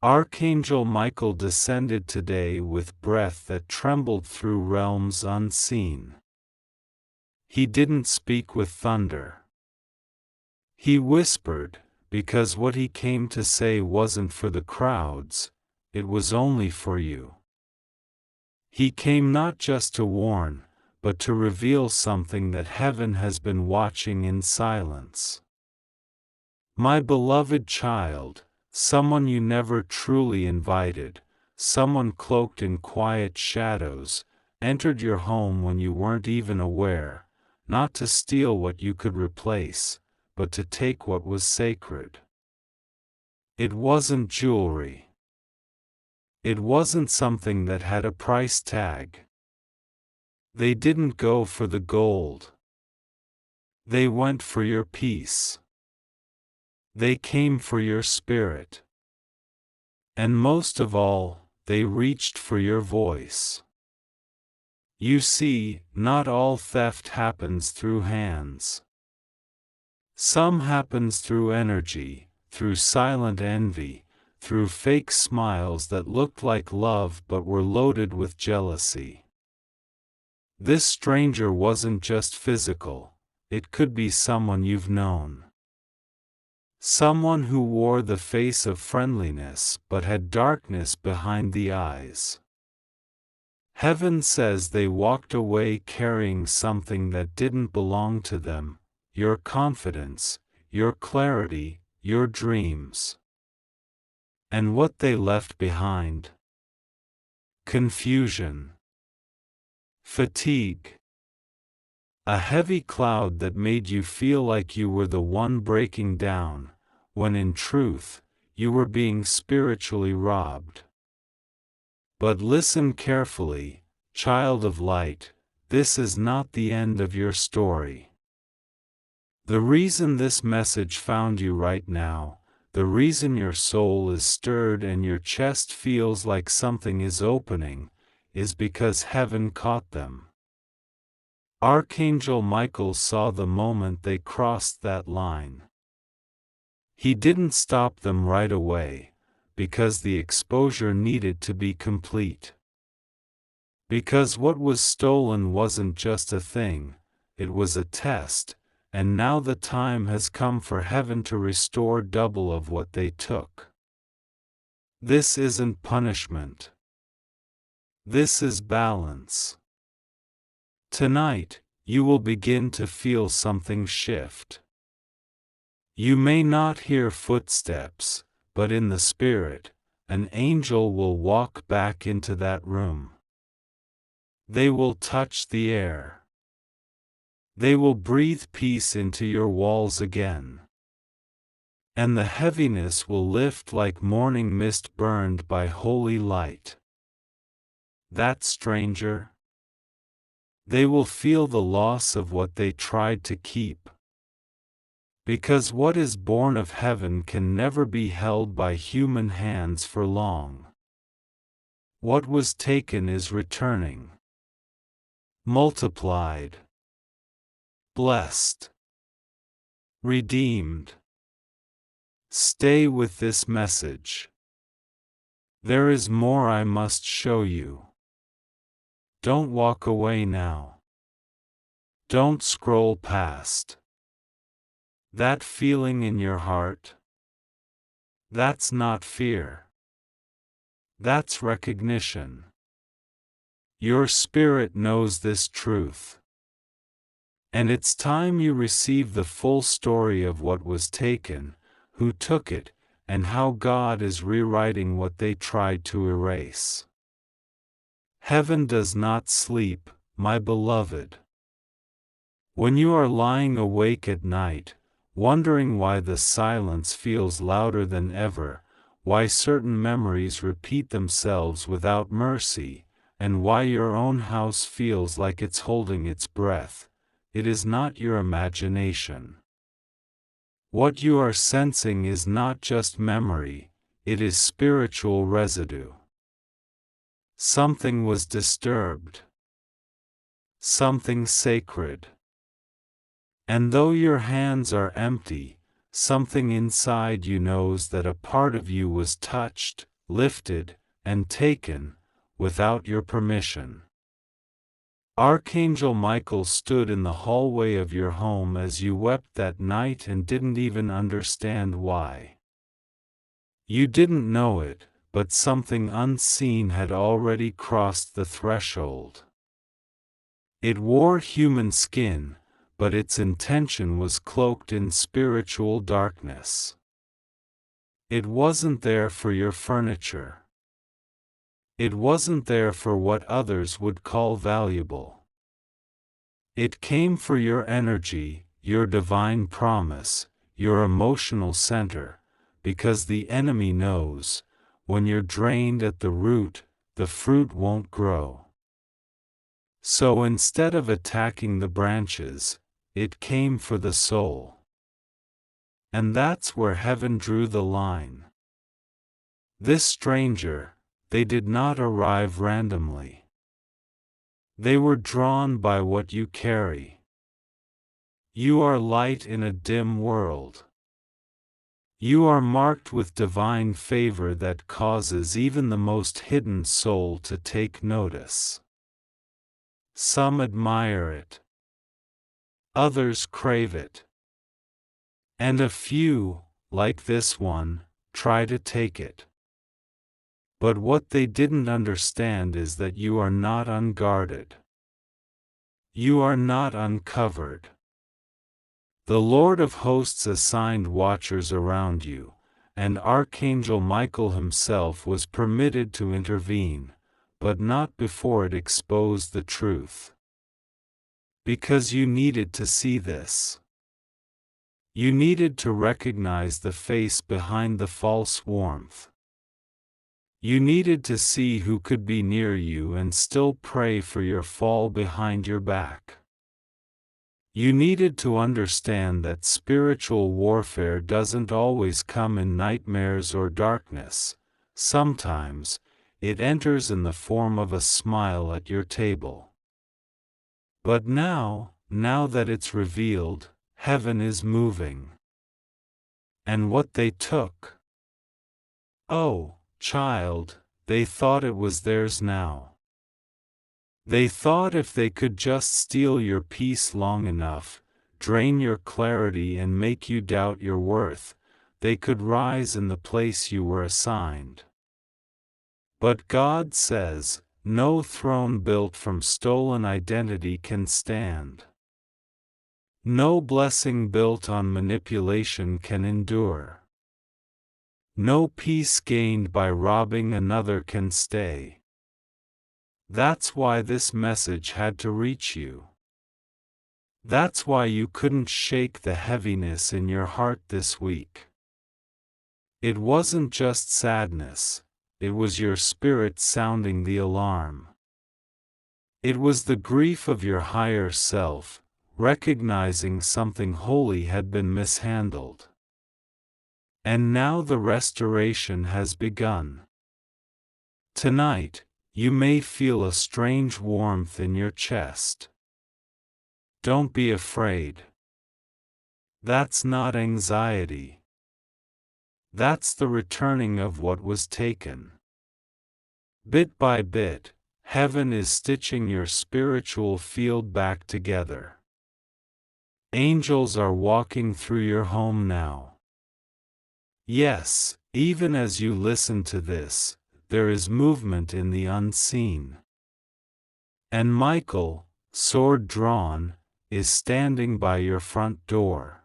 Archangel Michael descended today with breath that trembled through realms unseen. He didn't speak with thunder. He whispered, because what he came to say wasn't for the crowds, it was only for you. He came not just to warn, but to reveal something that heaven has been watching in silence. My beloved child, someone you never truly invited, someone cloaked in quiet shadows, entered your home when you weren't even aware, not to steal what you could replace, but to take what was sacred. It wasn't jewelry. It wasn't something that had a price tag. They didn't go for the gold. They went for your peace. They came for your spirit. And most of all, they reached for your voice. You see, not all theft happens through hands. Some happens through energy, through silent envy, through fake smiles that looked like love but were loaded with jealousy. This stranger wasn't just physical, it could be someone you've known. Someone who wore the face of friendliness but had darkness behind the eyes. Heaven says they walked away carrying something that didn't belong to them, your confidence, your clarity, your dreams. And what they left behind? Confusion. Fatigue. A heavy cloud that made you feel like you were the one breaking down, when in truth, you were being spiritually robbed. But listen carefully, child of light, this is not the end of your story. The reason this message found you right now, the reason your soul is stirred and your chest feels like something is opening, is because heaven caught them. Archangel Michael saw the moment they crossed that line. He didn't stop them right away, because the exposure needed to be complete. Because what was stolen wasn't just a thing, it was a test, and now the time has come for heaven to restore double of what they took. This isn't punishment. This is balance. Tonight, you will begin to feel something shift. You may not hear footsteps, but in the spirit, an angel will walk back into that room. They will touch the air. They will breathe peace into your walls again. And the heaviness will lift like morning mist burned by holy light. That stranger? They will feel the loss of what they tried to keep. Because what is born of heaven can never be held by human hands for long. What was taken is returning. Multiplied. Blessed. Redeemed. Stay with this message. There is more I must show you. Don't walk away now. Don't scroll past. That feeling in your heart? That's not fear. That's recognition. Your spirit knows this truth. And it's time you receive the full story of what was taken, who took it, and how God is rewriting what they tried to erase. Heaven does not sleep, my beloved. When you are lying awake at night, wondering why the silence feels louder than ever, why certain memories repeat themselves without mercy, and why your own house feels like it's holding its breath, it is not your imagination. What you are sensing is not just memory, it is spiritual residue. Something was disturbed. Something sacred. And though your hands are empty, something inside you knows that a part of you was touched, lifted, and taken, without your permission. Archangel Michael stood in the hallway of your home as you wept that night and didn't even understand why. You didn't know it, but something unseen had already crossed the threshold. It wore human skin, but its intention was cloaked in spiritual darkness. It wasn't there for your furniture. It wasn't there for what others would call valuable. It came for your energy, your divine promise, your emotional center, because the enemy knows, when you're drained at the root, the fruit won't grow. So instead of attacking the branches, it came for the soul. And that's where heaven drew the line. This stranger, they did not arrive randomly. They were drawn by what you carry. You are light in a dim world. You are marked with divine favor that causes even the most hidden soul to take notice. Some admire it. Others crave it. And a few, like this one, try to take it. But what they didn't understand is that you are not unguarded. You are not uncovered. The Lord of hosts assigned watchers around you, and Archangel Michael himself was permitted to intervene, but not before it exposed the truth. Because you needed to see this. You needed to recognize the face behind the false warmth. You needed to see who could be near you and still pray for your fall behind your back. You needed to understand that spiritual warfare doesn't always come in nightmares or darkness. Sometimes, it enters in the form of a smile at your table. But now that it's revealed, heaven is moving. And what they took? Oh, child, they thought it was theirs now. They thought if they could just steal your peace long enough, drain your clarity and make you doubt your worth, they could rise in the place you were assigned. But God says, no throne built from stolen identity can stand. No blessing built on manipulation can endure. No peace gained by robbing another can stay. That's why this message had to reach you. That's why you couldn't shake the heaviness in your heart this week. It wasn't just sadness, it was your spirit sounding the alarm. It was the grief of your higher self, recognizing something holy had been mishandled. And now the restoration has begun. Tonight, you may feel a strange warmth in your chest. Don't be afraid. That's not anxiety. That's the returning of what was taken. Bit by bit, heaven is stitching your spiritual field back together. Angels are walking through your home now. Yes, even as you listen to this, there is movement in the unseen. And Michael, sword drawn, is standing by your front door.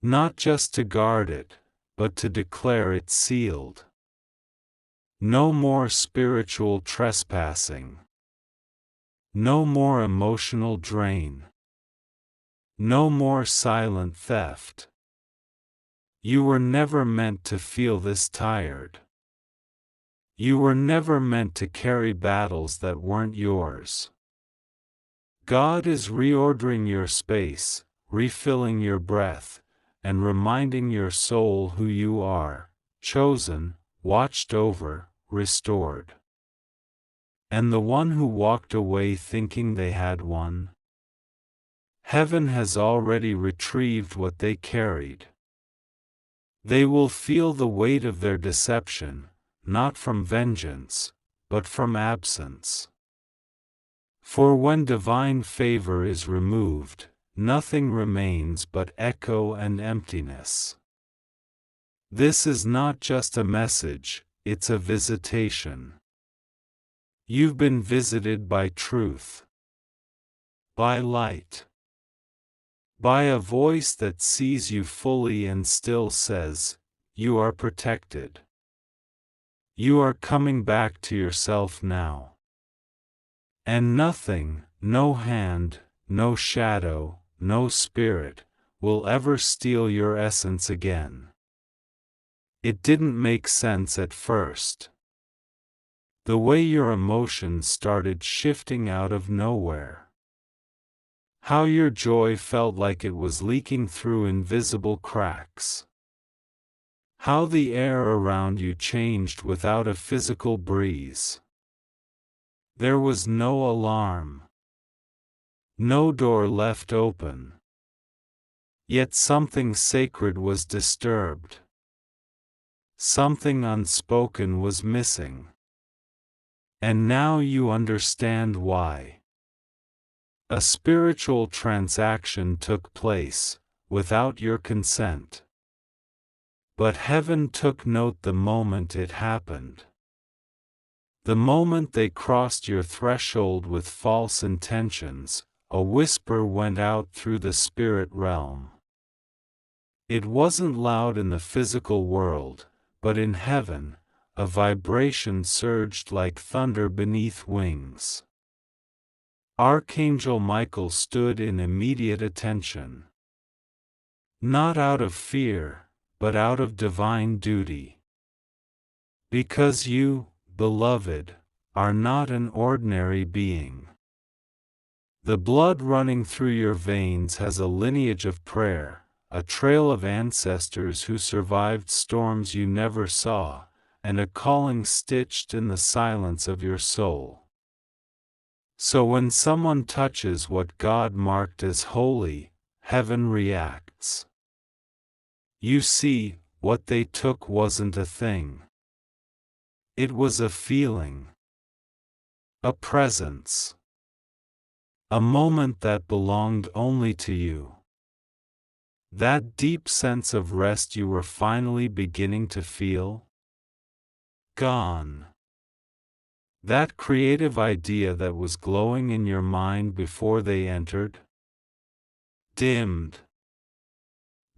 Not just to guard it, but to declare it sealed. No more spiritual trespassing. No more emotional drain. No more silent theft. You were never meant to feel this tired. You were never meant to carry battles that weren't yours. God is reordering your space, refilling your breath, and reminding your soul who you are, chosen, watched over, restored. And the one who walked away thinking they had won? Heaven has already retrieved what they carried. They will feel the weight of their deception, not from vengeance, but from absence. For when divine favor is removed, nothing remains but echo and emptiness. This is not just a message, it's a visitation. You've been visited by truth, by light, by a voice that sees you fully and still says, "You are protected. You are coming back to yourself now." And nothing, no hand, no shadow, no spirit, will ever steal your essence again. It didn't make sense at first. The way your emotions started shifting out of nowhere. How your joy felt like it was leaking through invisible cracks. How the air around you changed without a physical breeze. There was no alarm. No door left open. Yet something sacred was disturbed. Something unspoken was missing. And now you understand why. A spiritual transaction took place, without your consent. But heaven took note the moment it happened. The moment they crossed your threshold with false intentions, a whisper went out through the spirit realm. It wasn't loud in the physical world, but in heaven, a vibration surged like thunder beneath wings. Archangel Michael stood in immediate attention. Not out of fear, but out of divine duty. Because you, beloved, are not an ordinary being. The blood running through your veins has a lineage of prayer, a trail of ancestors who survived storms you never saw, and a calling stitched in the silence of your soul. So when someone touches what God marked as holy, heaven reacts. You see, what they took wasn't a thing. It was a feeling. A presence. A moment that belonged only to you. That deep sense of rest you were finally beginning to feel? Gone. That creative idea that was glowing in your mind before they entered? Dimmed.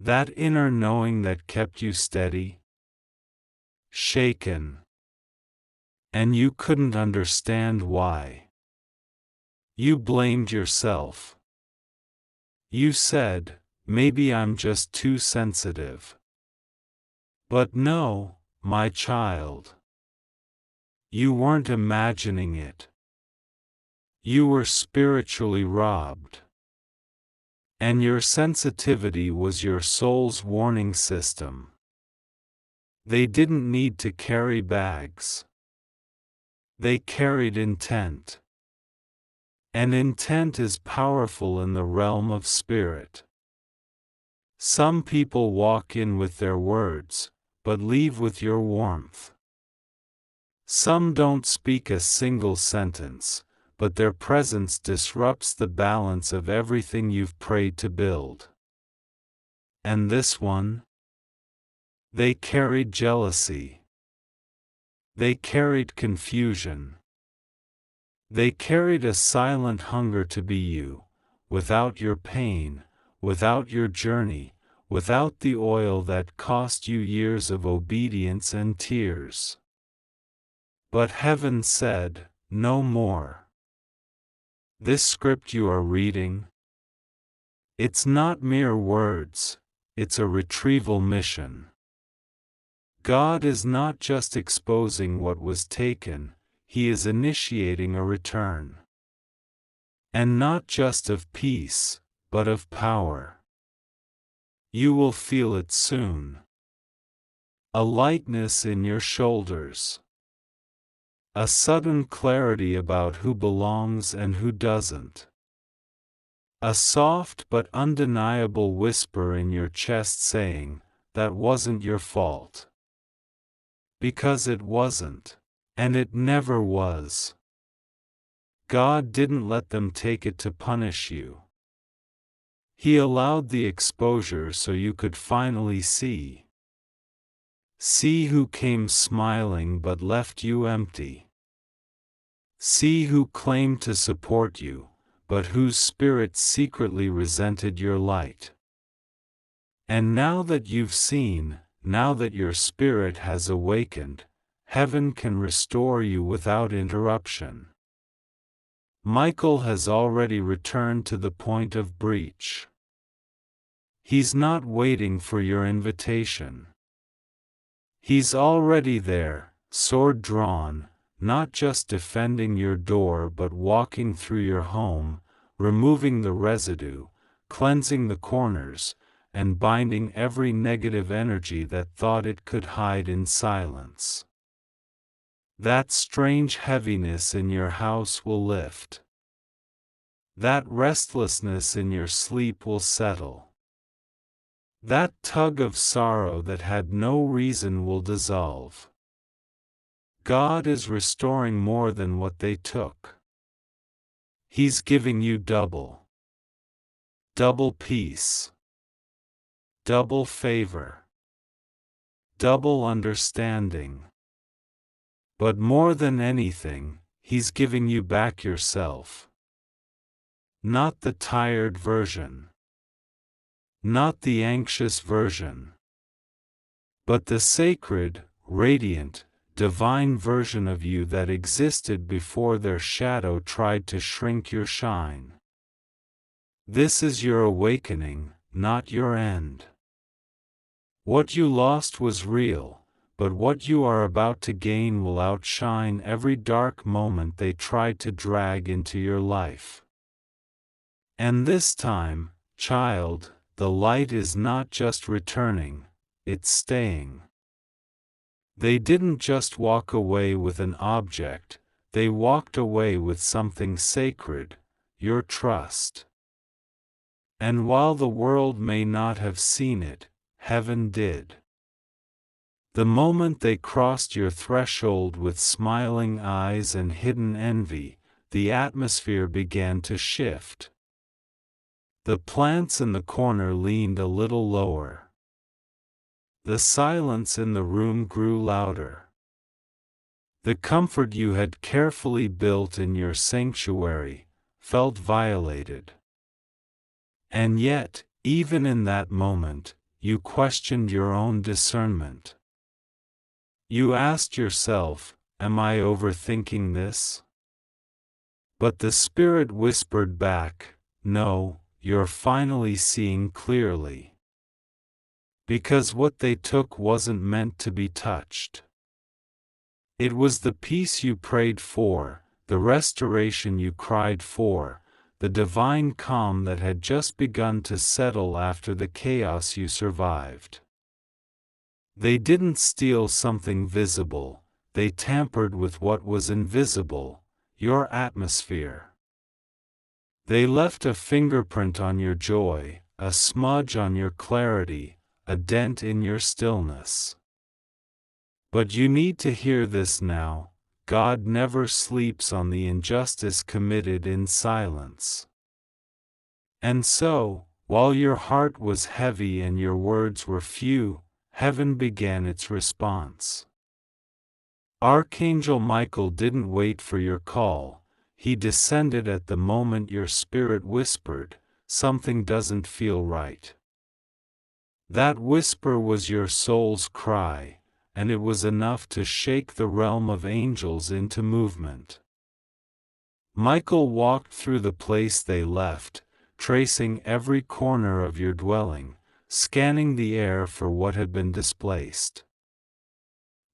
That inner knowing that kept you steady? Shaken. And you couldn't understand why. You blamed yourself. You said, "Maybe I'm just too sensitive." But no, my child. You weren't imagining it. You were spiritually robbed. And your sensitivity was your soul's warning system. They didn't need to carry bags. They carried intent. And intent is powerful in the realm of spirit. Some people walk in with their words, but leave with your warmth. Some don't speak a single sentence, but their presence disrupts the balance of everything you've prayed to build. And this one? They carried jealousy. They carried confusion. They carried a silent hunger to be you, without your pain, without your journey, without the oil that cost you years of obedience and tears. But heaven said, "No more." This script you are reading, it's not mere words, it's a retrieval mission. God is not just exposing what was taken, He is initiating a return. And not just of peace, but of power. You will feel it soon. A lightness in your shoulders. A sudden clarity about who belongs and who doesn't. A soft but undeniable whisper in your chest saying, "That wasn't your fault." Because it wasn't. And it never was. God didn't let them take it to punish you. He allowed the exposure so you could finally see. See who came smiling but left you empty. See who claimed to support you, but whose spirit secretly resented your light. And now that you've seen, now that your spirit has awakened, heaven can restore you without interruption. Michael has already returned to the point of breach. He's not waiting for your invitation. He's already there, sword drawn, not just defending your door but walking through your home, removing the residue, cleansing the corners, and binding every negative energy that thought it could hide in silence. That strange heaviness in your house will lift. That restlessness in your sleep will settle. That tug of sorrow that had no reason will dissolve. God is restoring more than what they took. He's giving you double. Double peace. Double favor. Double understanding. But more than anything, He's giving you back yourself. Not the tired version. Not the anxious version. But the sacred, radiant, divine version of you that existed before their shadow tried to shrink your shine. This is your awakening, not your end. What you lost was real, but what you are about to gain will outshine every dark moment they tried to drag into your life. And this time, child, the light is not just returning, it's staying. They didn't just walk away with an object, they walked away with something sacred, your trust. And while the world may not have seen it, heaven did. The moment they crossed your threshold with smiling eyes and hidden envy, the atmosphere began to shift. The plants in the corner leaned a little lower. The silence in the room grew louder. The comfort you had carefully built in your sanctuary felt violated. And yet, even in that moment, you questioned your own discernment. You asked yourself, am I overthinking this? But the Spirit whispered back, no, you're finally seeing clearly. Because what they took wasn't meant to be touched. It was the peace you prayed for, the restoration you cried for, the divine calm that had just begun to settle after the chaos you survived. They didn't steal something visible, they tampered with what was invisible, your atmosphere. They left a fingerprint on your joy, a smudge on your clarity, a dent in your stillness. But you need to hear this now, God never sleeps on the injustice committed in silence. And so, while your heart was heavy and your words were few, heaven began its response. Archangel Michael didn't wait for your call, he descended at the moment your spirit whispered, something doesn't feel right. That whisper was your soul's cry, and it was enough to shake the realm of angels into movement. Michael walked through the place they left, tracing every corner of your dwelling, scanning the air for what had been displaced.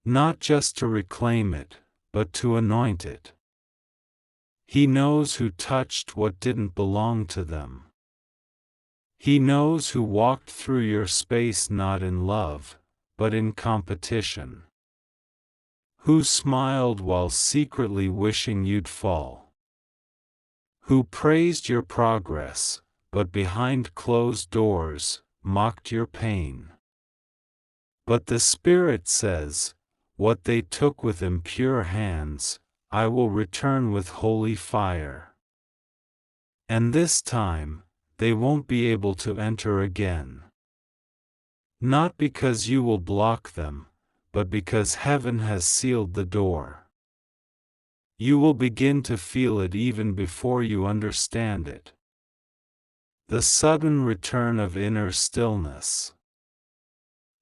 Not just to reclaim it, but to anoint it. He knows who touched what didn't belong to them. He knows who walked through your space not in love, but in competition. Who smiled while secretly wishing you'd fall. Who praised your progress, but behind closed doors, mocked your pain. But the Spirit says, what they took with impure hands, I will return with holy fire. And this time, they won't be able to enter again. Not because you will block them, but because heaven has sealed the door. You will begin to feel it even before you understand it. The sudden return of inner stillness.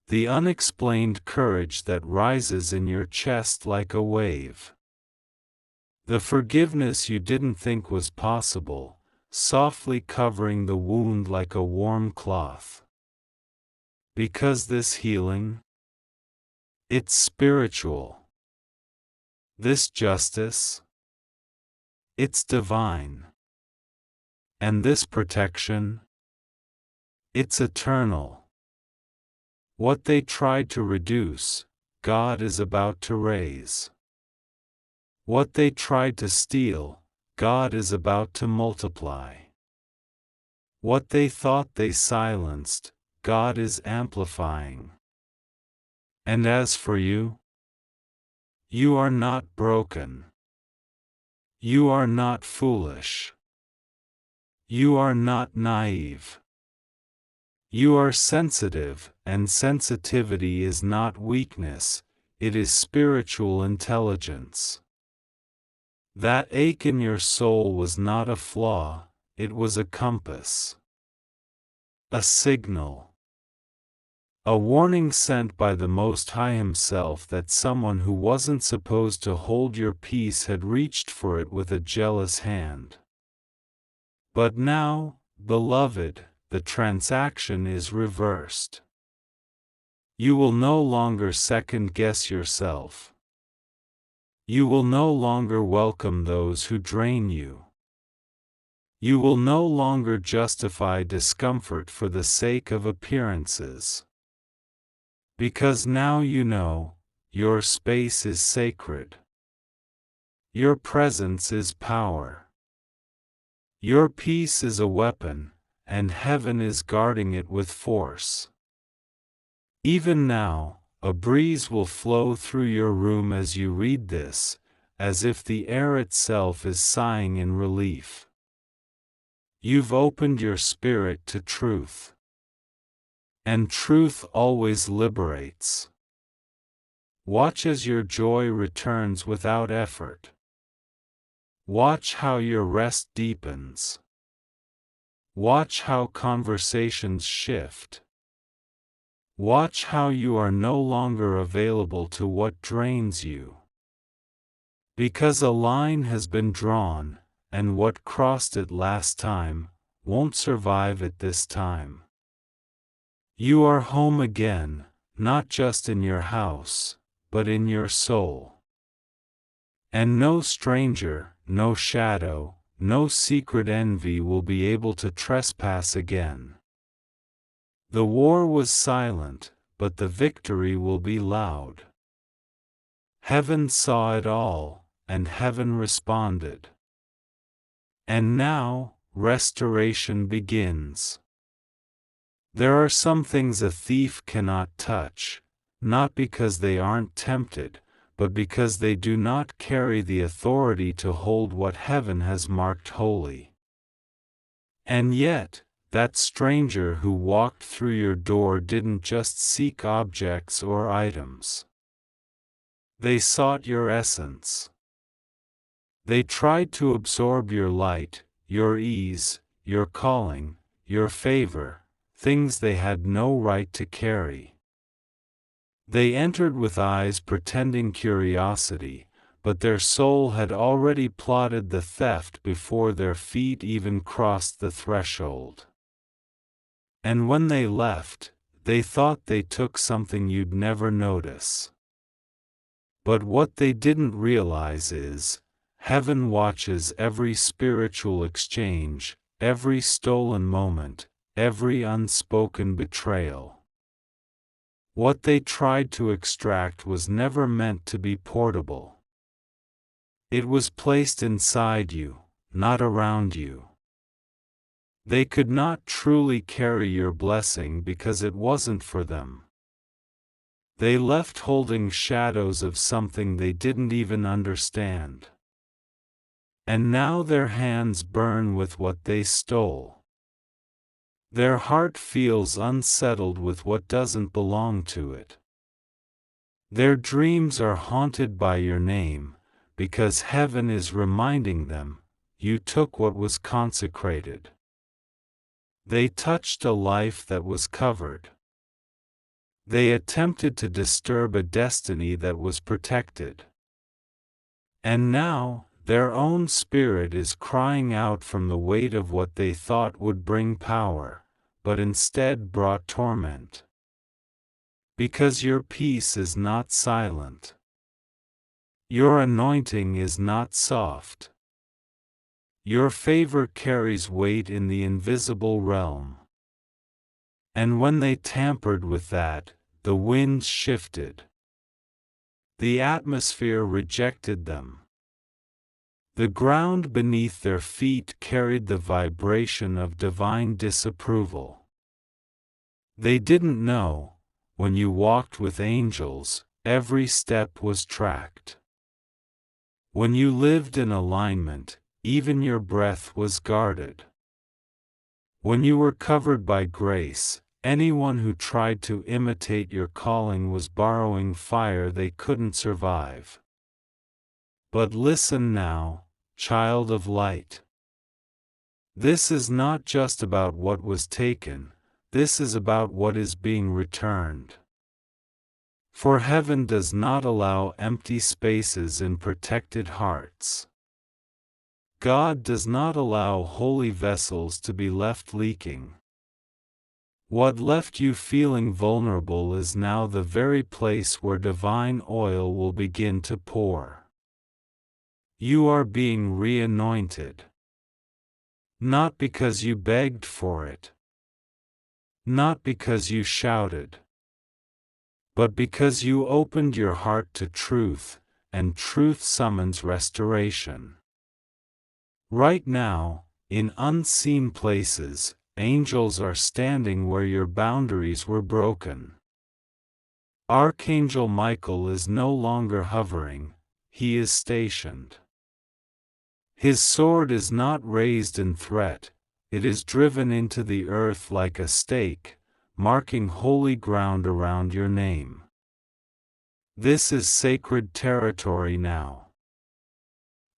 The unexplained courage that rises in your chest like a wave. The forgiveness you didn't think was possible, softly covering the wound like a warm cloth. Because this healing, it's spiritual. This justice, it's divine. And this protection, it's eternal. What they tried to reduce, God is about to raise. What they tried to steal, God is about to multiply. What they thought they silenced, God is amplifying. And as for you, you are not broken. You are not foolish. You are not naive. You are sensitive, and sensitivity is not weakness, it is spiritual intelligence. That ache in your soul was not a flaw, it was a compass. A signal. A warning sent by the Most High Himself that someone who wasn't supposed to hold your peace had reached for it with a jealous hand. But now, beloved, the transaction is reversed. You will no longer second-guess yourself. You will no longer welcome those who drain you. You will no longer justify discomfort for the sake of appearances. Because now you know, your space is sacred. Your presence is power. Your peace is a weapon, and heaven is guarding it with force. Even now, a breeze will flow through your room as you read this, as if the air itself is sighing in relief. You've opened your spirit to truth. And truth always liberates. Watch as your joy returns without effort. Watch how your rest deepens. Watch how conversations shift. Watch how you are no longer available to what drains you. Because a line has been drawn, and what crossed it last time, won't survive it this time. You are home again, not just in your house, but in your soul. And no stranger, no shadow, no secret envy will be able to trespass again. The war was silent, but the victory will be loud. Heaven saw it all, and heaven responded. And now, restoration begins. There are some things a thief cannot touch, not because they aren't tempted, but because they do not carry the authority to hold what heaven has marked holy. And yet, that stranger who walked through your door didn't just seek objects or items. They sought your essence. They tried to absorb your light, your ease, your calling, your favor, things they had no right to carry. They entered with eyes pretending curiosity, but their soul had already plotted the theft before their feet even crossed the threshold. And when they left, they thought they took something you'd never notice. But what they didn't realize is, heaven watches every spiritual exchange, every stolen moment, every unspoken betrayal. What they tried to extract was never meant to be portable. It was placed inside you, not around you. They could not truly carry your blessing because it wasn't for them. They left holding shadows of something they didn't even understand. And now their hands burn with what they stole. Their heart feels unsettled with what doesn't belong to it. Their dreams are haunted by your name, because heaven is reminding them, you took what was consecrated. They touched a life that was covered. They attempted to disturb a destiny that was protected. And now, their own spirit is crying out from the weight of what they thought would bring power, but instead brought torment. Because your peace is not silent. Your anointing is not soft. Your favor carries weight in the invisible realm. And when they tampered with that, the winds shifted. The atmosphere rejected them. The ground beneath their feet carried the vibration of divine disapproval. They didn't know, when you walked with angels, every step was tracked. When you lived in alignment, even your breath was guarded. When you were covered by grace, anyone who tried to imitate your calling was borrowing fire they couldn't survive. But listen now, child of light. This is not just about what was taken, this is about what is being returned. For heaven does not allow empty spaces in protected hearts. God does not allow holy vessels to be left leaking. What left you feeling vulnerable is now the very place where divine oil will begin to pour. You are being re-anointed. Not because you begged for it. Not because you shouted. But because you opened your heart to truth, and truth summons restoration. Right now, in unseen places, angels are standing where your boundaries were broken. Archangel Michael is no longer hovering, he is stationed. His sword is not raised in threat, it is driven into the earth like a stake, marking holy ground around your name. This is sacred territory now.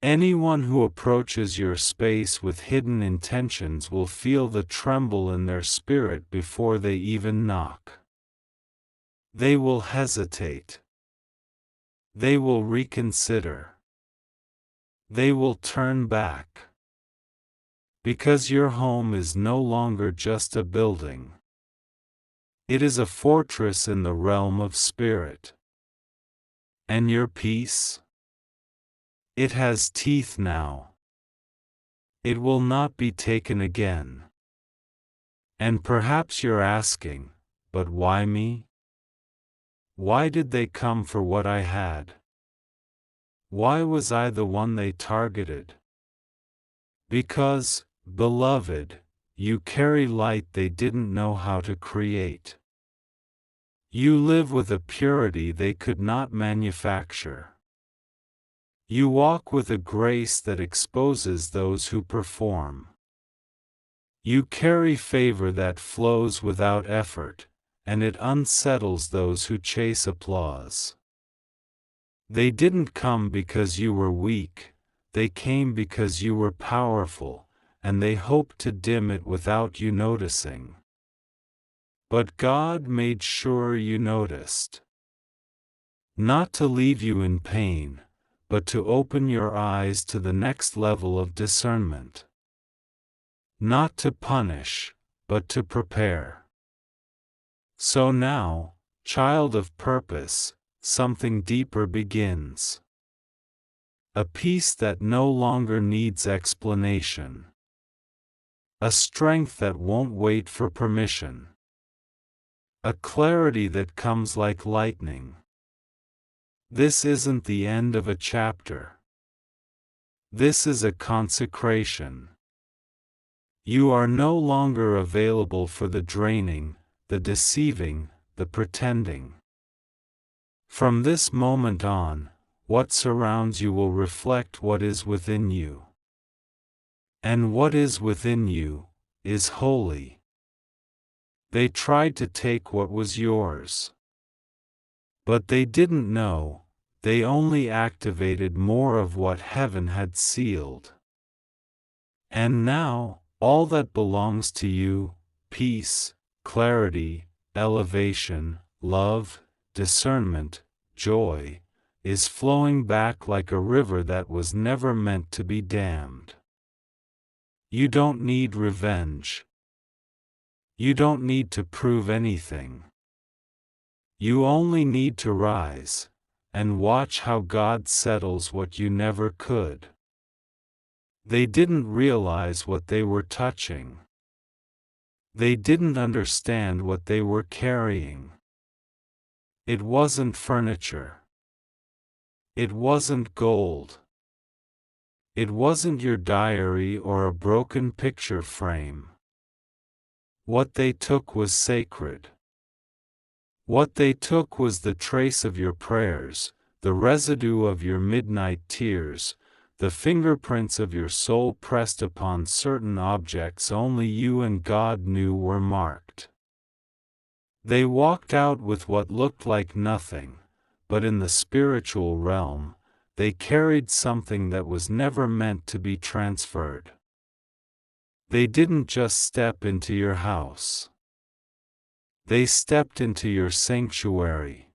Anyone who approaches your space with hidden intentions will feel the tremble in their spirit before they even knock. They will hesitate. They will reconsider. They will turn back. Because your home is no longer just a building. It is a fortress in the realm of spirit. And your peace? It has teeth now. It will not be taken again. And perhaps you're asking, but why me? Why did they come for what I had? Why was I the one they targeted? Because, beloved, you carry light they didn't know how to create. You live with a purity they could not manufacture. You walk with a grace that exposes those who perform. You carry favor that flows without effort, and it unsettles those who chase applause. They didn't come because you were weak, they came because you were powerful, and they hoped to dim it without you noticing. But God made sure you noticed. Not to leave you in pain, but to open your eyes to the next level of discernment. Not to punish, but to prepare. So now, child of purpose, something deeper begins. A peace that no longer needs explanation. A strength that won't wait for permission. A clarity that comes like lightning. This isn't the end of a chapter. This is a consecration. You are no longer available for the draining, the deceiving, the pretending. From this moment on, what surrounds you will reflect what is within you. And what is within you is holy. They tried to take what was yours. But they didn't know, they only activated more of what heaven had sealed. And now, all that belongs to you, peace, clarity, elevation, love, discernment, joy, is flowing back like a river that was never meant to be dammed. You don't need revenge. You don't need to prove anything. You only need to rise, and watch how God settles what you never could. They didn't realize what they were touching. They didn't understand what they were carrying. It wasn't furniture. It wasn't gold. It wasn't your diary or a broken picture frame. What they took was sacred. What they took was the trace of your prayers, the residue of your midnight tears, the fingerprints of your soul pressed upon certain objects only you and God knew were marked. They walked out with what looked like nothing, but in the spiritual realm, they carried something that was never meant to be transferred. They didn't just step into your house. They stepped into your sanctuary.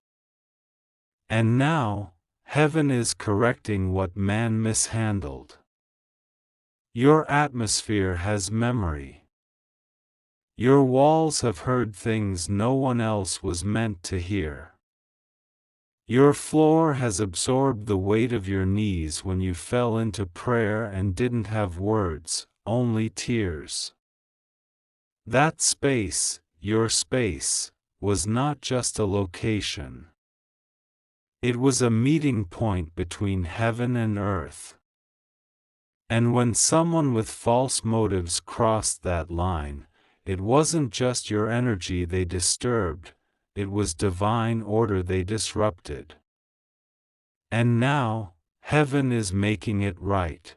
And now, heaven is correcting what man mishandled. Your atmosphere has memory. Your walls have heard things no one else was meant to hear. Your floor has absorbed the weight of your knees when you fell into prayer and didn't have words, only tears. That space, your space, was not just a location. It was a meeting point between heaven and earth. And when someone with false motives crossed that line, it wasn't just your energy they disturbed, it was divine order they disrupted. And now, heaven is making it right.